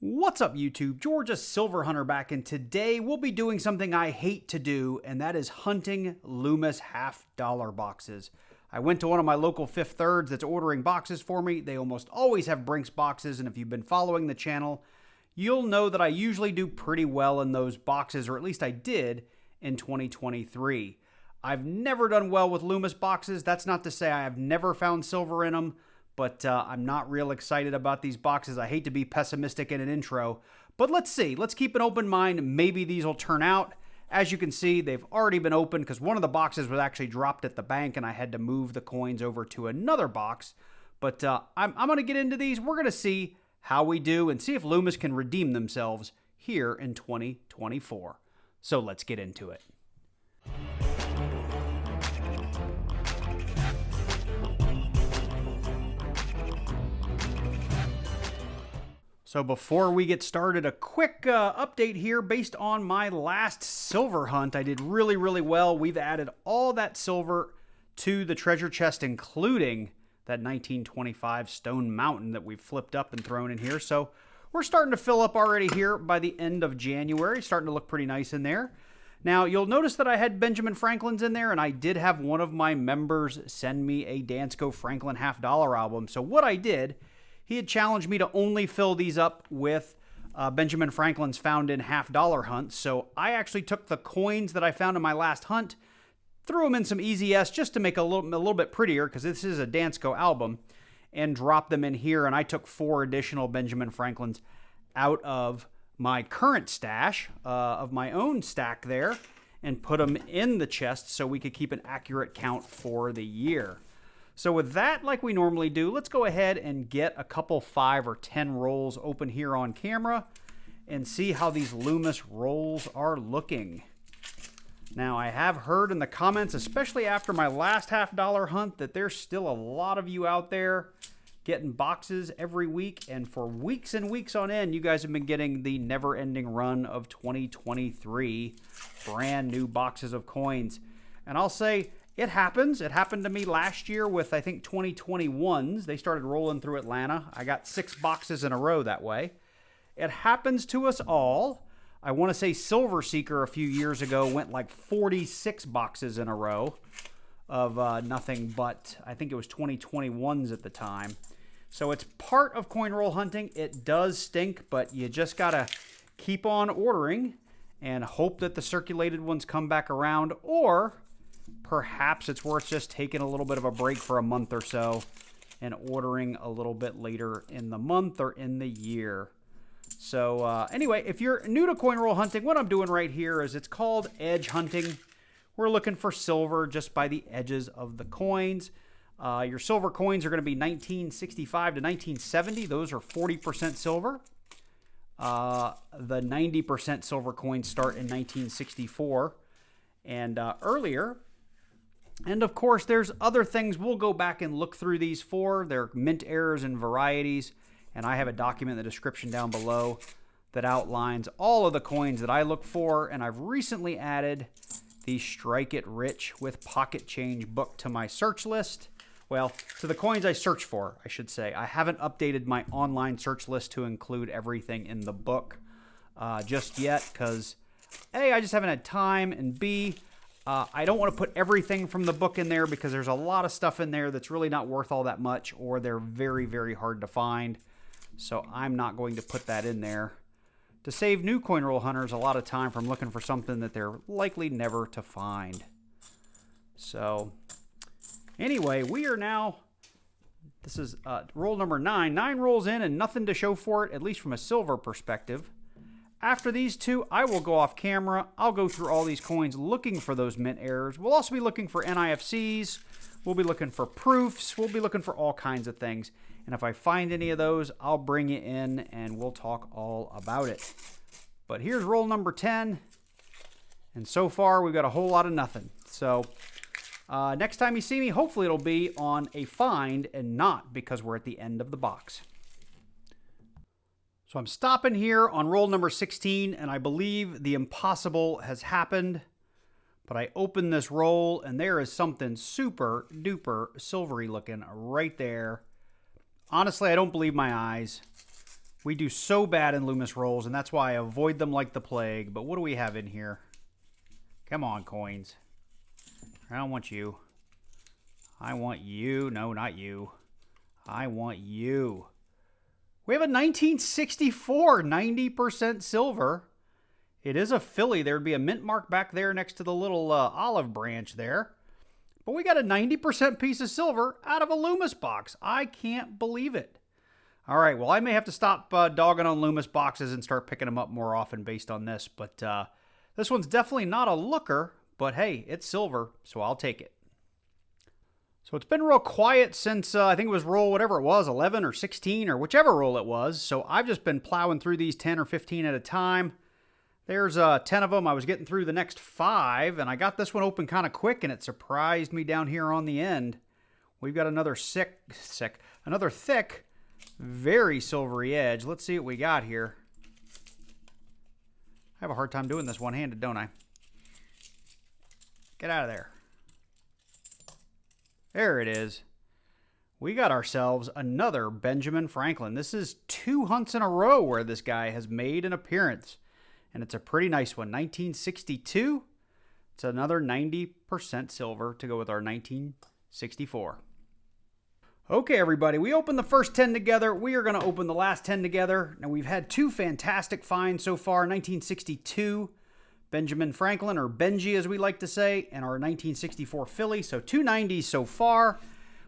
What's up YouTube? Georgia Silver Hunter back, and today we'll be doing something I hate to do, and that is hunting Loomis half-dollar boxes. I went to one of my local Fifth Thirds that's ordering boxes for me. They almost always have Brinks boxes, and if you've been following the channel, you'll know that I usually do pretty well in those boxes, or at least I did in 2023. I've never done well with Loomis boxes. That's not to say I have never found silver in them, but I'm not real excited about these boxes. I hate to be pessimistic in an intro, but let's see. Let's keep an open mind. Maybe these will turn out. As you can see, they've already been opened because one of the boxes was actually dropped at the bank and I had to move the coins over to another box. But I'm going to get into these. We're going to see how we do and see if Loomis can redeem themselves here in 2024. So let's get into it. So before we get started, a quick update here based on my last silver hunt. I did really well. We've added all that silver to the treasure chest, including that 1925 Stone Mountain that we've flipped up and thrown in here. So we're starting to fill up already here by the end of January. Starting to look pretty nice in there. Now, you'll notice that I had Benjamin Franklin's in there, and I did have one of my members send me a Dansko Franklin half-dollar album. So what I did, he had challenged me to only fill these up with Benjamin Franklin's found in half-dollar hunts. So I actually took the coins that I found in my last hunt, threw them in some Easy S just to make a little bit prettier, because this is a Dansko album, and dropped them in here. And I took 4 additional Benjamin Franklin's out of my current stash of my own stack there and put them in the chest so we could keep an accurate count for the year. So with that, like we normally do, let's go ahead and get a couple 5 or 10 rolls open here on camera and see how these Loomis rolls are looking. Now, I have heard in the comments, especially after my last half-dollar hunt, that there's still a lot of you out there getting boxes every week, and for weeks and weeks on end, you guys have been getting the never-ending run of 2023 brand new boxes of coins. And I'll say, it happens. It happened to me last year with, I think, 2021s. They started rolling through Atlanta. I got 6 boxes in a row that way. It happens to us all. I want to say Silver Seeker a few years ago went like 46 boxes in a row of nothing but, I think it was 2021s at the time. So it's part of coin roll hunting. It does stink, but you just got to keep on ordering and hope that the circulated ones come back around, or perhaps it's worth just taking a little bit of a break for a month or so and ordering a little bit later in the month or in the year. So anyway, if you're new to coin roll hunting, what I'm doing right here is it's called edge hunting. We're looking for silver just by the edges of the coins. Your silver coins are going to be 1965 to 1970. Those are 40% silver. The 90% silver coins start in 1964 and earlier. And of course, there's other things we'll go back and look through these for. They're mint errors and varieties. And I have a document in the description down below that outlines all of the coins that I look for. And I've recently added the Strike It Rich with Pocket Change book to my search list. Well, to the coins I search for, I should say. I haven't updated my online search list to include everything in the book just yet because A, I just haven't had time, and B, I don't want to put everything from the book in there because there's a lot of stuff in there that's really not worth all that much, or they're very hard to find. So I'm not going to put that in there to save new coin roll hunters a lot of time from looking for something that they're likely never to find. So anyway, we are now, this is roll number 9. 9 rolls in and nothing to show for it, at least from a silver perspective. After these 2, I will go off camera. I'll go through all these coins looking for those mint errors. We'll also be looking for NIFCs. We'll be looking for proofs. We'll be looking for all kinds of things. And if I find any of those, I'll bring you in and we'll talk all about it. But here's roll number 10. And so far, we've got a whole lot of nothing. So next time you see me, hopefully it'll be on a find and not because we're at the end of the box. So I'm stopping here on roll number 16, and I believe the impossible has happened. But I open this roll, and there is something super duper silvery looking right there. Honestly, I don't believe my eyes. We do so bad in Loomis rolls, and that's why I avoid them like the plague. But what do we have in here? Come on, coins. I don't want you. I want you. No, not you. I want you. We have a 1964 90% silver. It is a Philly. There would be a mint mark back there next to the little olive branch there. But we got a 90% piece of silver out of a Loomis box. I can't believe it. All right, well, I may have to stop dogging on Loomis boxes and start picking them up more often based on this. But this one's definitely not a looker. But hey, it's silver, so I'll take it. So it's been real quiet since I think it was roll whatever it was, 11 or 16 or whichever roll it was. So I've just been plowing through these 10 or 15 at a time. There's 10 of them. I was getting through the next 5, and I got this one open kind of quick, and it surprised me down here on the end. We've got another another thick, very silvery edge. Let's see what we got here. I have a hard time doing this one-handed, don't I? Get out of there. There it is. We got ourselves another Benjamin Franklin. This is 2 hunts in a row where this guy has made an appearance. And it's a pretty nice one. 1962. It's another 90% silver to go with our 1964. Okay, everybody. We opened the first 10 together. We are going to open the last 10 together. Now, we've had 2 fantastic finds so far. 1962 Benjamin Franklin, or Benji as we like to say, and our 1964 Philly. So 2 90s so far.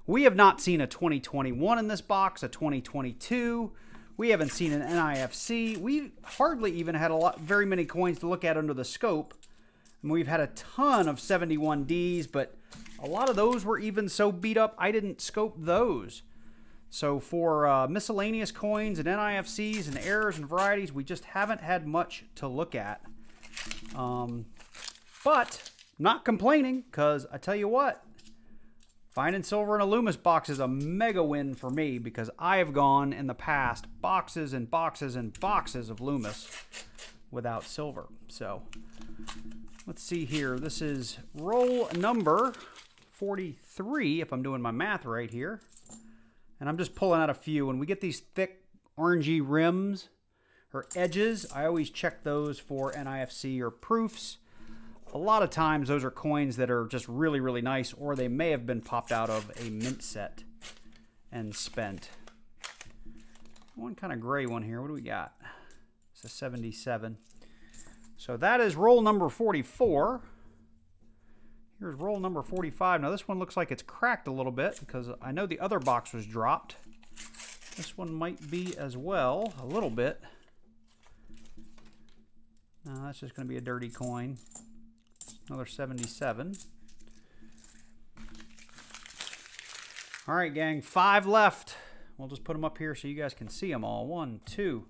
We have not seen a 2021 in this box, a 2022. We haven't seen an NIFC. We hardly even had very many coins to look at under the scope. And we've had a ton of 71Ds, but a lot of those were even so beat up, I didn't scope those. So for miscellaneous coins and NIFCs and errors and varieties, we just haven't had much to look at. But not complaining, because I tell you what, finding silver in a Loomis box is a mega win for me, because I have gone in the past boxes and boxes and boxes of Loomis without silver. So let's see here. This is roll number 43, if I'm doing my math right here. And I'm just pulling out a few. When we get these thick orangey rims or edges, I always check those for NIFC or proofs. A lot of times those are coins that are just really, really nice, or they may have been popped out of a mint set and spent. One kind of gray one here. What do we got? It's a 77. So that is roll number 44. Here's roll number 45. Now this one looks like it's cracked a little bit because I know the other box was dropped. This one might be as well, a little bit. No, that's just going to be a dirty coin. Another 77. All right, gang, 5 left. We'll just put them up here so you guys can see them all. 1, 2,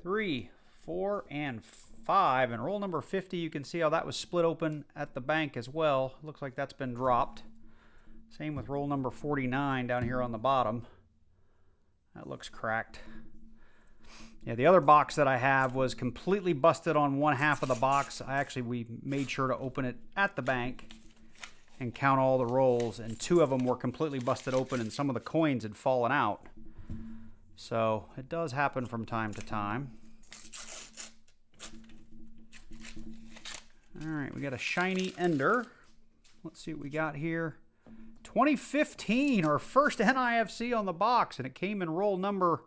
3, 4, and 5. And roll number 50, you can see how that was split open at the bank as well. Looks like that's been dropped. Same with roll number 49 down here on the bottom. That looks cracked. Yeah, the other box that I have was completely busted on one half of the box. We made sure to open it at the bank and count all the rolls, and 2 of them were completely busted open and some of the coins had fallen out. So it does happen from time to time. All right, we got a shiny ender. Let's see what we got here. 2015, our first NIFC on the box, and it came in roll number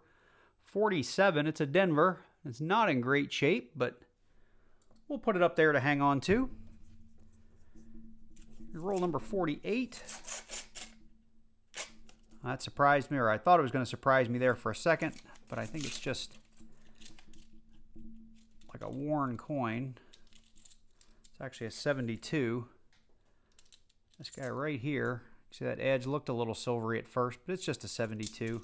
47. It's a Denver. It's not in great shape, but we'll put it up there to hang on to. Roll number 48. That surprised me, or I thought it was going to surprise me there for a second, but I think it's just like a worn coin. It's actually a 72. This guy right here, see that edge looked a little silvery at first, but it's just a 72.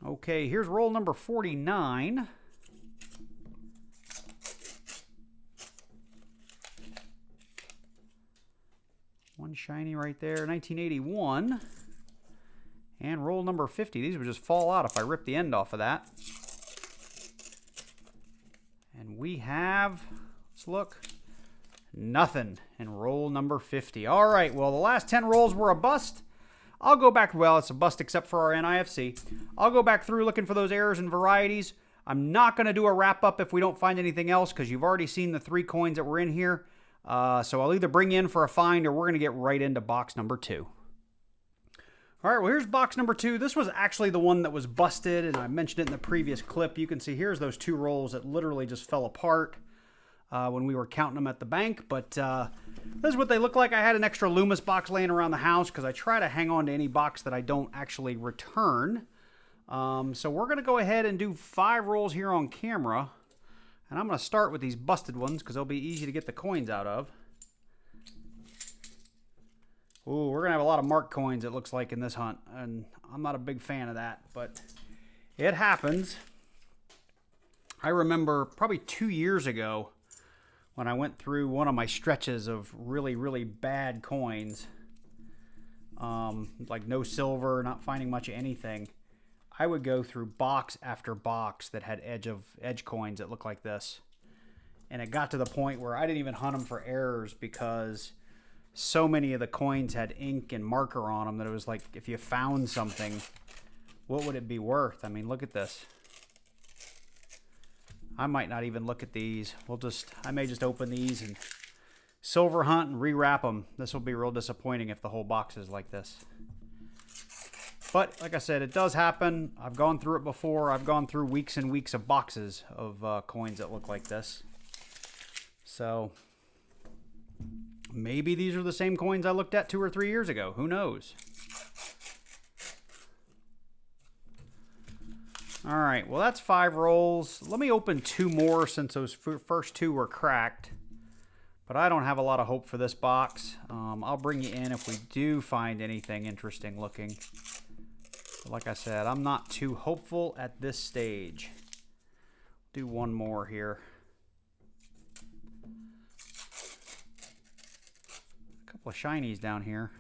Okay, here's roll number 49. One shiny right there, 1981. And roll number 50. These would just fall out if I rip the end off of that. And we have, let's look, nothing in roll number 50. All right, well, the last 10 rolls were a bust. I'll go back, well, it's a bust except for our NIFC. I'll go back through looking for those errors and varieties. I'm not going to do a wrap-up if we don't find anything else because you've already seen the 3 coins that were in here. So I'll either bring you in for a find or we're going to get right into box number 2. All right, well, here's box number 2. This was actually the one that was busted, and I mentioned it in the previous clip. You can see here's those 2 rolls that literally just fell apart when we were counting them at the bank. But this is what they look like. I had an extra Loomis box laying around the house because I try to hang on to any box that I don't actually return. So we're going to go ahead and do 5 rolls here on camera. And I'm going to start with these busted ones because they'll be easy to get the coins out of. Ooh, we're going to have a lot of marked coins, it looks like, in this hunt. And I'm not a big fan of that, but it happens. I remember probably 2 years ago when I went through one of my stretches of really, really bad coins. Like no silver, not finding much of anything. I would go through box after box that had edge coins that looked like this. And it got to the point where I didn't even hunt them for errors because so many of the coins had ink and marker on them that it was like, if you found something, what would it be worth? I mean, look at this. I might not even look at these. I may just open these and silver hunt and rewrap them. This will be real disappointing if the whole box is like this. But like I said, it does happen. I've gone through it before. I've gone through weeks and weeks of boxes of coins that look like this. So maybe these are the same coins I looked at 2 or 3 years ago. Who knows? All right, well, that's 5 rolls. Let me open 2 more since those first 2 were cracked. But I don't have a lot of hope for this box. I'll bring you in if we do find anything interesting looking. But like I said, I'm not too hopeful at this stage. Do 1 more here. A couple of shinies down here.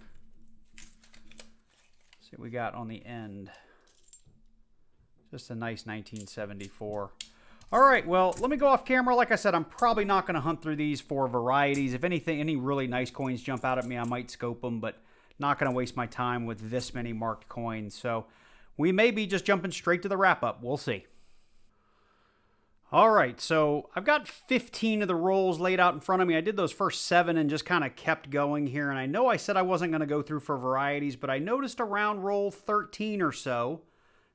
See what we got on the end. Just a nice 1974. All right, well, let me go off camera. Like I said, I'm probably not going to hunt through these for varieties. If anything, any really nice coins jump out at me, I might scope them, but not going to waste my time with this many marked coins. So we may be just jumping straight to the wrap-up. We'll see. All right, so I've got 15 of the rolls laid out in front of me. I did those first 7 and just kind of kept going here. And I know I said I wasn't going to go through for varieties, but I noticed around roll 13 or so,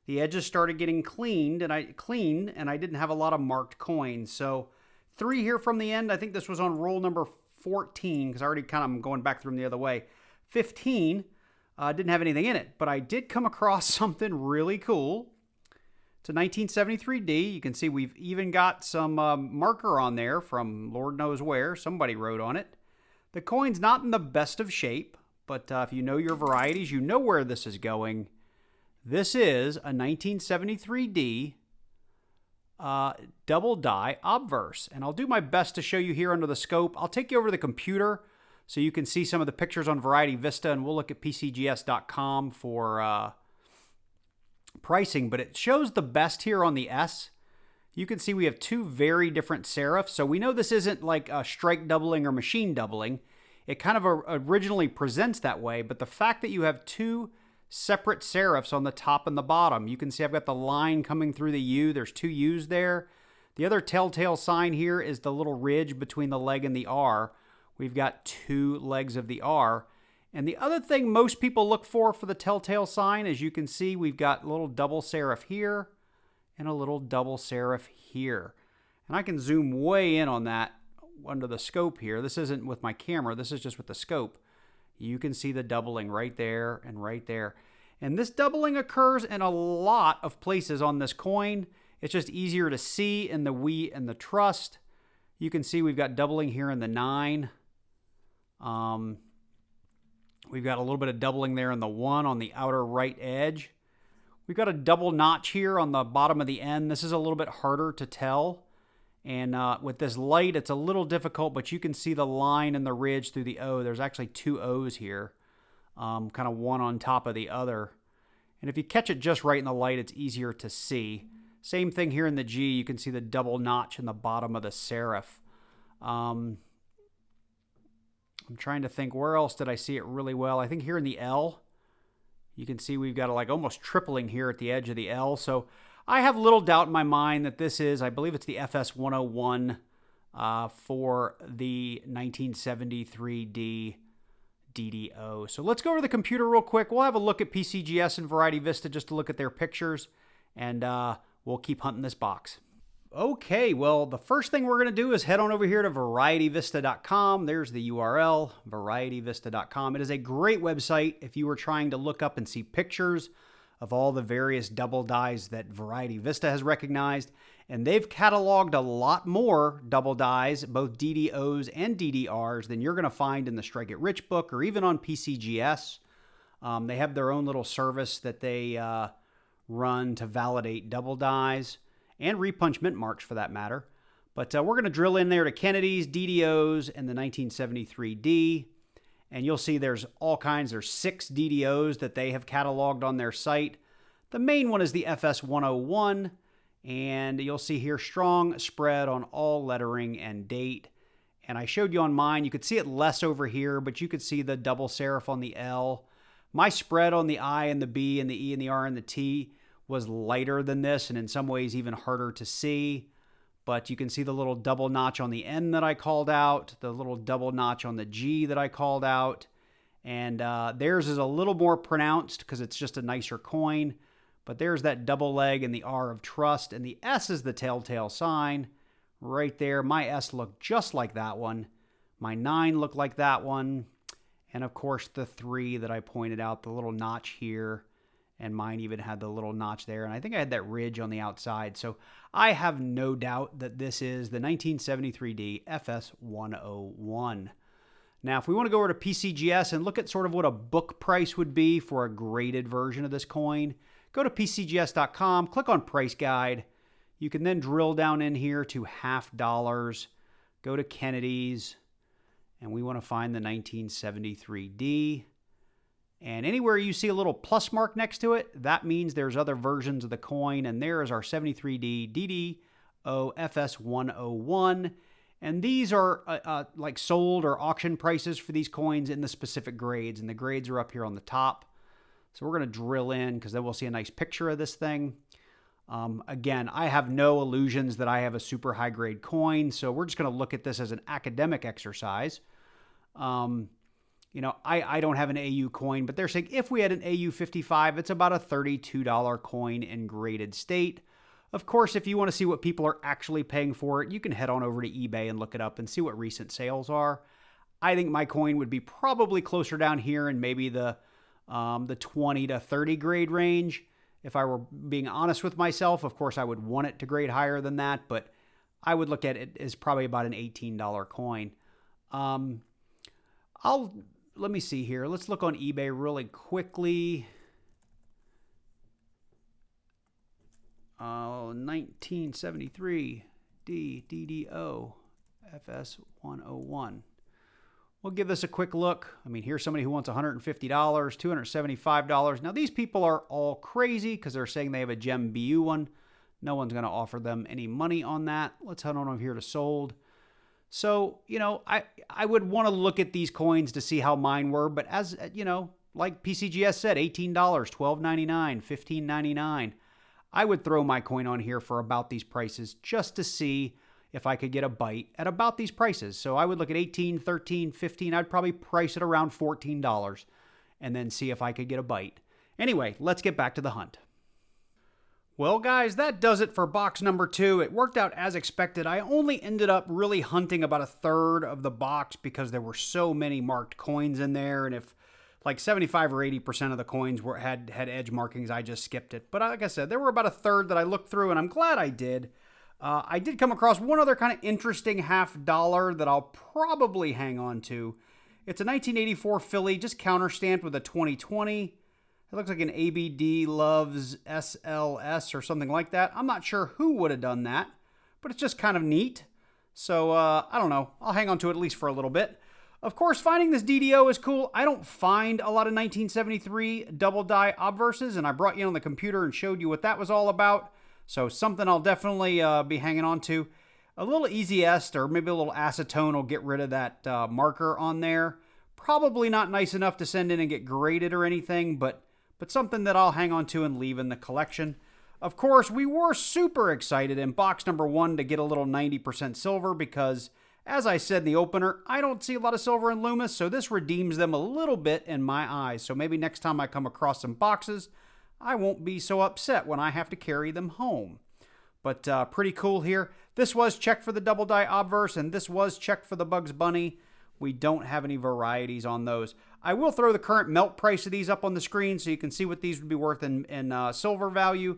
the edges started getting cleaned, and I didn't have a lot of marked coins. So 3 here from the end. I think this was on roll number 14 because I already kind of going back through them the other way. 15 didn't have anything in it, but I did come across something really cool. It's a 1973D. You can see we've even got some marker on there from Lord knows where. Somebody wrote on it. The coin's not in the best of shape, but if you know your varieties, you know where this is going. This is a 1973D double die obverse, and I'll do my best to show you here under the scope. I'll take you over to the computer so you can see some of the pictures on Variety Vista, and we'll look at PCGS.com for pricing, but it shows the best here on the S. You can see we have 2 very different serifs, so we know this isn't like a strike doubling or machine doubling. It kind of originally presents that way, but the fact that you have 2 separate serifs on the top and the bottom. You can see I've got the line coming through the U. There's 2 U's there. The other telltale sign here is the little ridge between the leg and the R. We've got 2 legs of the R. And the other thing most people look for the telltale sign, as you can see, we've got a little double serif here and a little double serif here. And I can zoom way in on that under the scope here. This isn't with my camera. This is just with the scope. You can see the doubling right there and right there. And this doubling occurs in a lot of places on this coin. It's just easier to see in the wheat and the trust. You can see we've got doubling here in the 9. We've got a little bit of doubling there in the 1 on the outer right edge. We've got a double notch here on the bottom of the end. This is a little bit harder to tell. And with this light, it's a little difficult, but you can see the line and the ridge through the O. There's actually 2 O's here, kind of one on top of the other. And if you catch it just right in the light, it's easier to see. Same thing here in the G. You can see the double notch in the bottom of the serif. I'm trying to think, where else did I see it really well? I think here in the L, You can see we've got like almost tripling here at the edge of the L. So I have little doubt in my mind that this is, I believe it's the FS-101 for the 1973D DDO. So let's go to the computer real quick. We'll have a look at PCGS and Variety Vista just to look at their pictures, and we'll keep hunting this box. Okay, well, the first thing we're going to do is head on over here to varietyvista.com. There's the URL, varietyvista.com. It is a great website if you were trying to look up and see pictures of all the various double dies that Variety Vista has recognized. And they've cataloged a lot more double dies, both DDOs and DDRs, than you're going to find in the Strike It Rich book or even on PCGS. They have their own little service that they run to validate double dies and repunch mint marks for that matter. But we're going to drill in there to Kennedy's, DDOs, and the 1973D. And you'll see there's all kinds. There's 6 DDOs that they have cataloged on their site. The main one is the FS-101. And you'll see here strong spread on all lettering and date. And I showed you on mine. You could see it less over here, but you could see the double serif on the L. My spread on the I and the B and the E and the R and the T was lighter than this, and in some ways even harder to see. But you can see the little double notch on the N that I called out, the little double notch on the G that I called out. And theirs is a little more pronounced because it's just a nicer coin. But there's that double leg and the R of trust, and the S is the telltale sign right there. My S looked just like that one. My 9 looked like that one. And of course the 3 that I pointed out, the little notch here. And mine even had the little notch there. And I think I had that ridge on the outside. So I have no doubt that this is the 1973D FS-101. Now, if we want to go over to PCGS and look at sort of what a book price would be for a graded version of this coin, go to PCGS.com, click on Price Guide. You can then drill down in here to $50. Go to Kennedy's. And we want to find the 1973D. And anywhere you see a little plus mark next to it, that means there's other versions of the coin. And there is our 73D DDO FS-101. And these are like sold or auction prices for these coins in the specific grades. And the grades are up here on the top. So we're going to drill in because then we'll see a nice picture of this thing. Again, I have no illusions that I have a super high grade coin. So we're just going to look at this as an academic exercise. You know, I don't have an AU coin, but they're saying if we had an AU 55, it's about a $32 coin in graded state. Of course, if you want to see what people are actually paying for it, you can head on over to eBay and look it up and see what recent sales are. I think my coin would be probably closer down here in maybe the 20 to 30 grade range. If I were being honest with myself, of course, I would want it to grade higher than that, but I would look at it as probably about an $18 coin. Let me see here. Let's look on eBay really quickly. 1973 DDO FS-101. We'll give this a quick look. I mean, here's somebody who wants $150, $275. Now, these people are all crazy because they're saying they have a Gem BU one. No one's going to offer them any money on that. Let's head on over here to sold. So, you know, I would want to look at these coins to see how mine were. But as, you know, like PCGS said, $18, $12.99, $15.99. I would throw my coin on here for about these prices just to see if I could get a bite at about these prices. So I would look at 18, 13, 15. I'd probably price it around $14 and then see if I could get a bite. Anyway, let's get back to the hunt. Well, guys, that does it for box number 2. It worked out as expected. I only ended up really hunting about a third of the box because there were so many marked coins in there. And if like 75 or 80% of the coins had edge markings, I just skipped it. But like I said, there were about a third that I looked through, and I'm glad I did. I did come across one other kind of interesting $50 that I'll probably hang on to. It's a 1984 Philly, just counterstamped with a 2020. It looks like an ABD Loves SLS or something like that. I'm not sure who would have done that, but it's just kind of neat. So, I don't know. I'll hang on to it at least for a little bit. Of course, finding this DDO is cool. I don't find a lot of 1973 double die obverses, and I brought you on the computer and showed you what that was all about. So something I'll definitely be hanging on to. A little easy est or maybe a little acetone will get rid of that marker on there. Probably not nice enough to send in and get graded or anything, but but something that I'll hang on to and leave in the collection. Of course, we were super excited in box number 1 to get a little 90% silver because, as I said in the opener, I don't see a lot of silver in Loomis, so this redeems them a little bit in my eyes. So maybe next time I come across some boxes, I won't be so upset when I have to carry them home. But pretty cool here. This was checked for the double die obverse, and this was checked for the Bugs Bunny. We don't have any varieties on those. I will throw the current melt price of these up on the screen so you can see what these would be worth in silver value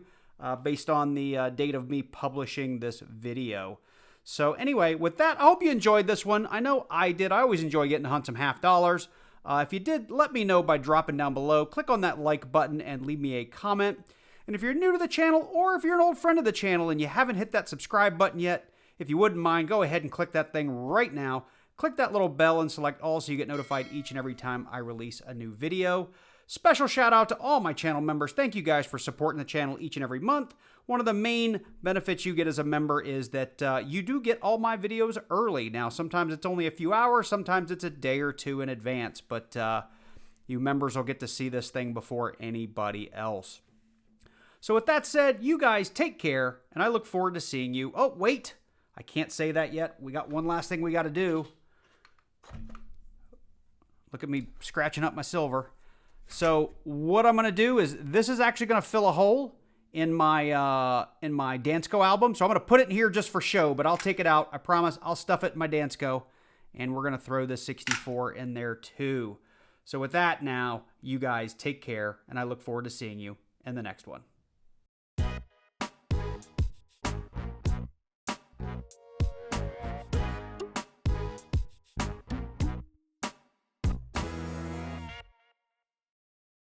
based on the date of me publishing this video. So anyway, with that, I hope you enjoyed this one. I know I did. I always enjoy getting to hunt some half dollars. If you did, let me know by dropping down below. Click on that like button and leave me a comment. And if you're new to the channel, or if you're an old friend of the channel and you haven't hit that subscribe button yet, if you wouldn't mind, go ahead and click that thing right now. Click that little bell and select all so you get notified each and every time I release a new video. Special shout out to all my channel members. Thank you guys for supporting the channel each and every month. One of the main benefits you get as a member is that you do get all my videos early. Now, sometimes it's only a few hours, sometimes it's a day or two in advance, but you members will get to see this thing before anybody else. So with that said, you guys take care, and I look forward to seeing you. Oh, wait, I can't say that yet. We got one last thing we got to do. Look at me scratching up my silver. So what I'm going to do is, this is actually going to fill a hole in my Dansko album. So I'm going to put it in here just for show, but I'll take it out. I promise I'll stuff it in my Dansko, and we're going to throw this 64 in there too. So with that now, you guys take care, and I look forward to seeing you in the next one.